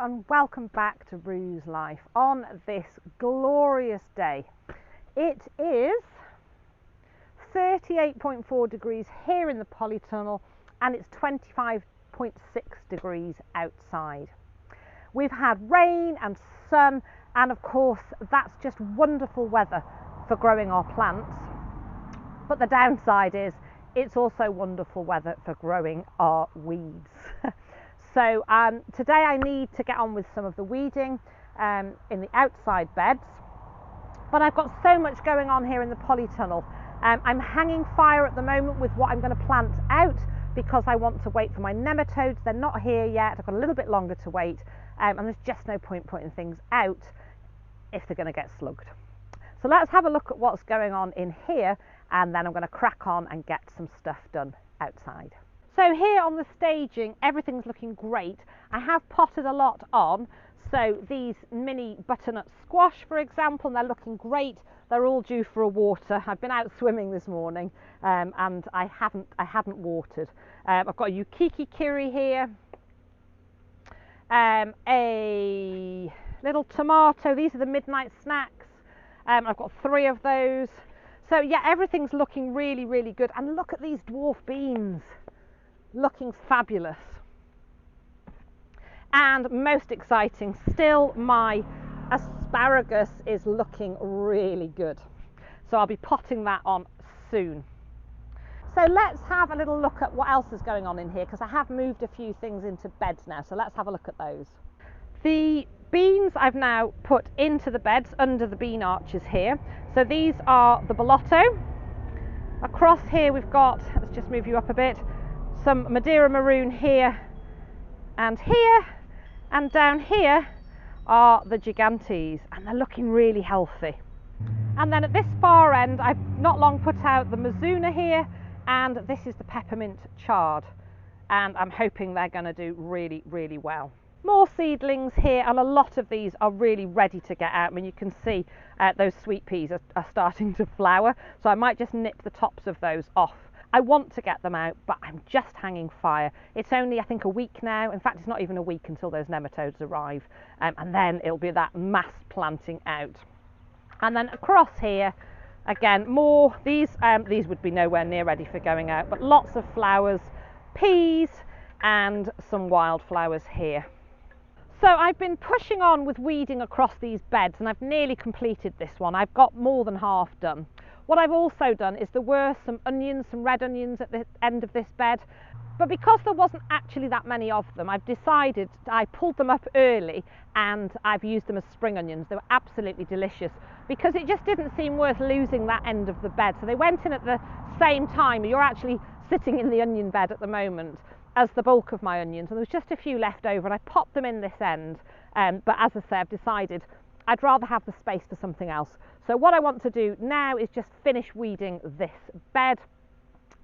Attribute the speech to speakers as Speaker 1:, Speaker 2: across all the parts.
Speaker 1: and welcome back to Rue's Life on this glorious day. It is 38.4 degrees here in the polytunnel and it's 25.6 degrees outside. We've had rain and sun, and of course that's just wonderful weather for growing our plants, but the downside is it's also wonderful weather for growing our weeds. So today I need to get on with some of the weeding in the outside beds, but I've got so much going on here in the polytunnel. I'm hanging fire at the moment with what I'm going to plant out because I want to wait for my nematodes. They're not here yet. I've got a little bit longer to wait, and there's just no point putting things out if they're going to get slugged. So let's have a look at what's going on in here, and then I'm going to crack on and get some stuff done outside. So here on the staging, everything's looking great. I have potted a lot on, so these mini butternut squash, for example, and they're looking great. They're all due for a water. I've been out swimming this morning, and I hadn't watered. I've got a Yukiki kiri here, a little tomato. These are the midnight snacks. I've got 3 of those. So yeah, everything's looking really, really good. And look at these dwarf beans, looking fabulous. And most exciting still, my asparagus is looking really good, so I'll be potting that on soon. So let's have a little look at what else is going on in here, because I have moved a few things into beds now, so let's have a look at those. The beans I've now put into the beds under the bean arches here. So these are the bolotto. Across here we've got, let's just move you up a bit, some Madeira maroon here, and down here are the gigantes, and they're looking really healthy. And then at this far end I've not long put out the Mizuna here, and this is the peppermint chard, and I'm hoping they're going to do really, really well. More seedlings here, and a lot of these are really ready to get out. I mean, you can see those sweet peas are starting to flower, so I might just nip the tops of those off. I want to get them out, but I'm just hanging fire. It's only, I think, a week now. In fact, it's not even a week until those nematodes arrive, and then it'll be that mass planting out. And then across here, again, more. These would be nowhere near ready for going out, but lots of flowers, peas, and some wildflowers here. So I've been pushing on with weeding across these beds, and I've nearly completed this one. I've got more than half done. What I've also done is there were some onions, some red onions at the end of this bed, but because there wasn't actually that many of them, I've decided, I pulled them up early and I've used them as spring onions. They were absolutely delicious because it just didn't seem worth losing that end of the bed. So they went in at the same time. You're actually sitting in the onion bed at the moment as the bulk of my onions, and there was just a few left over, and I popped them in this end. But as I say, I've decided I'd rather have the space for something else. So what I want to do now is just finish weeding this bed,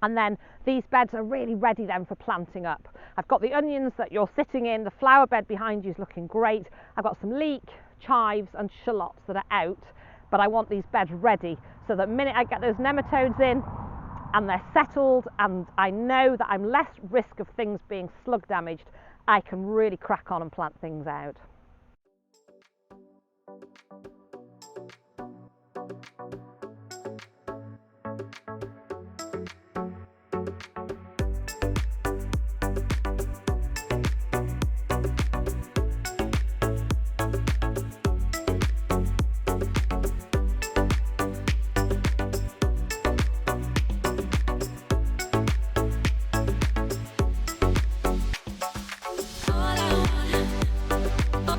Speaker 1: and then these beds are really ready then for planting up. I've got the onions that you're sitting in, the flower bed behind you is looking great. I've got some leek, chives and shallots that are out, but I want these beds ready so that the minute I get those nematodes in and they're settled and I know that I'm less risk of things being slug damaged, I can really crack on and plant things out.
Speaker 2: All I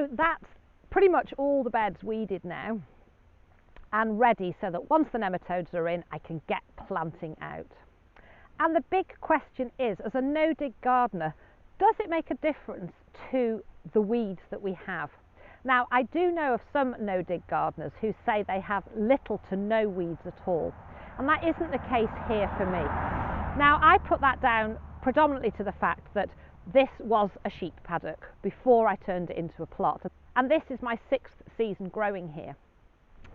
Speaker 1: So that's pretty much all the beds weeded now and ready, so that once the nematodes are in, I can get planting out. And the big question is, as a no-dig gardener, does it make a difference to the weeds that we have? Now, I do know of some no-dig gardeners who say they have little to no weeds at all, and that isn't the case here for me. Now, I put that down predominantly to the fact that this was a sheep paddock before I turned it into a plot, and this is my 6th season growing here.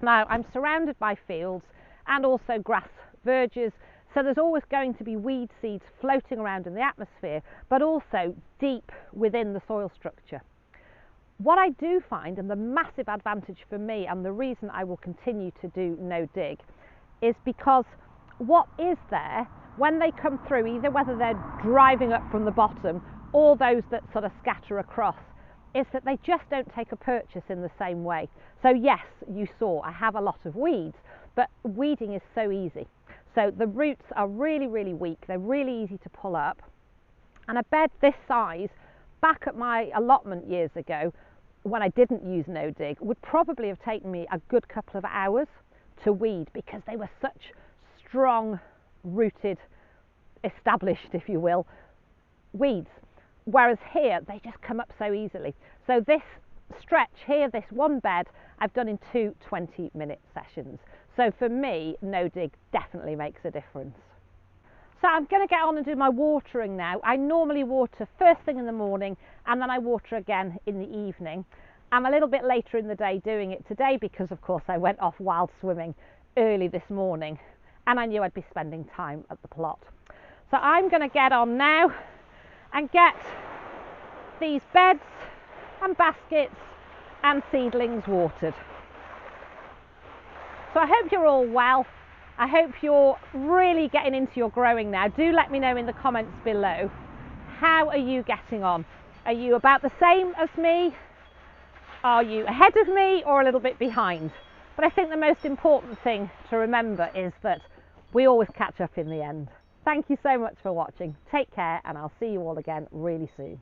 Speaker 1: Now, I'm surrounded by fields and also grass verges, so there's always going to be weed seeds floating around in the atmosphere, but also deep within the soil structure. What I do find, and the massive advantage for me, and the reason I will continue to do no dig, is because what is there, when they come through, either whether they're driving up from the bottom or those that sort of scatter across, is that they just don't take a purchase in the same way. So yes, you saw I have a lot of weeds, but weeding is so easy. So the roots are really, really weak, they're really easy to pull up. And a bed this size, back at my allotment years ago, when I didn't use no dig, would probably have taken me a good couple of hours to weed, because they were such strong rooted, established, if you will, weeds. Whereas here, they just come up so easily. So this stretch here, this one bed, I've done in 2 20-minute sessions. So for me, no dig definitely makes a difference. So I'm going to get on and do my watering now. I normally water first thing in the morning, and then I water again in the evening. I'm a little bit later in the day doing it today because, of course, I went off wild swimming early this morning and I knew I'd be spending time at the plot. So I'm going to get on now and get these beds and baskets and seedlings watered. So I hope you're all well. I hope you're really getting into your growing now. Do let me know in the comments below, how are you getting on? Are you about the same as me? Are you ahead of me or a little bit behind? But I think the most important thing to remember is that we always catch up in the end. Thank you so much for watching. Take care, and I'll see you all again really soon.